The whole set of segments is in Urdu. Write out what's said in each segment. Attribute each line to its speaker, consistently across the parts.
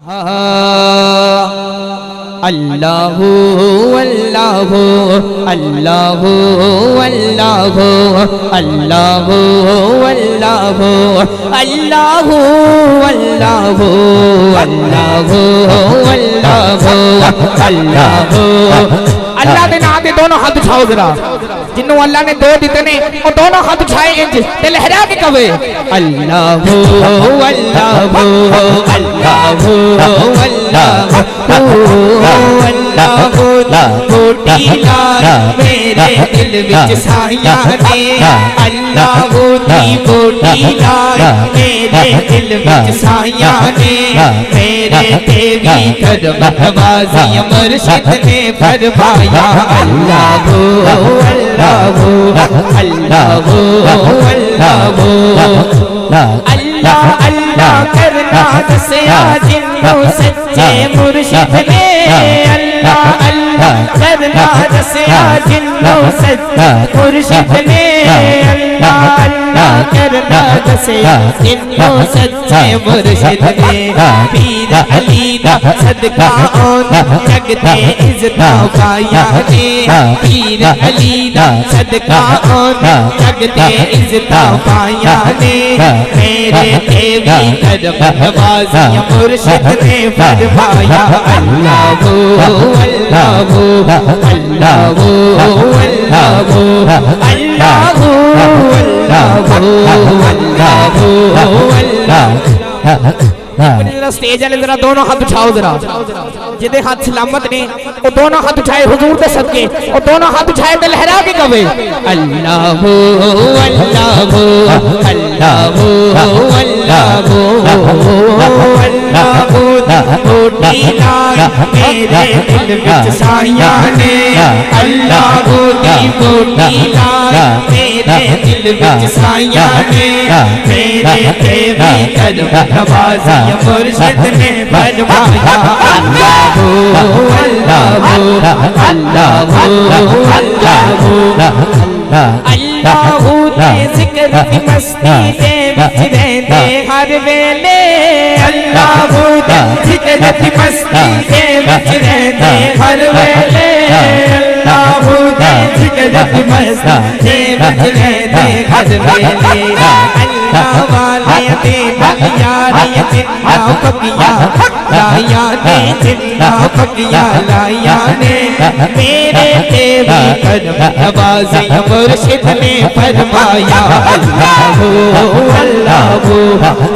Speaker 1: اللہ اللہ اللہ اللہ اللہ اللہ اللہ اللہ اللہ دے نام دے دونوں ہاتھ اٹھاؤ ذرا جنوں اللہ نے دو دیتے نے وہ دونوں ہاتھ اٹھائے انج تے لہرا کے کہے اللہ اللہ اللہ کوٹی لال میرے دل وچ سایاں نے اللہ دی کوٹی لال میرے دل وچ سایاں نے میرے تے وی قدم نوازی مرشد نے فرمایا اللہ اللہ اللہ اللہ اللہ کرنا دسیا جنوں سچے مرشد نے اللہ اللہ کرنا دسیا جنوں سچے مرشد نے اللہ اللہ کرنا دسیا جنوں سچے مرشد نے پیر علی دا صدقہ آن جگ تے عزت پایا نے پیر علی دا صدقہ آن جگ تے عزت پایا نے میرے تے وی قدم نوازی مرشد نے فرمایا اللہ اللہ اللہ اللہ اللہ سٹیج والے ذرا دونوں ہاتھ اٹھاؤ ذرا جدے ہاتھ سلامت نے وہ دونوں ہاتھ اٹھائے حضور دے صدقے وہ دونوں ہاتھ اٹھائے تے لہرا کے کہے اللہ اللہ اللہ اللہ کوٹی لال میرے دل وچ سایاں نے اللہ دی کوٹی لال میرے دل وچ سایاں نے میرے تے وی قدم نوازی مرشد نے فرمایا اللہ اللہ اللہ اللہ دے ذکر دی مستی دے وچ رہندے ہر ویلے اللہ دے ذکر دی مستی دے وچ رہندے ہر ویلے اللہ دے ذکر دی مستی دے وچ رہندے ہر ویلے اللہ والے تے یاریاں جنہ پکیاں لائیاں نے جنہ پکیاں لائیاں نے میرے تے وی قدم نوازی مرشد نے فرمایا اللہ اللہ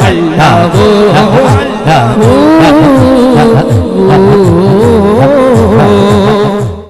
Speaker 1: اللہ اللہ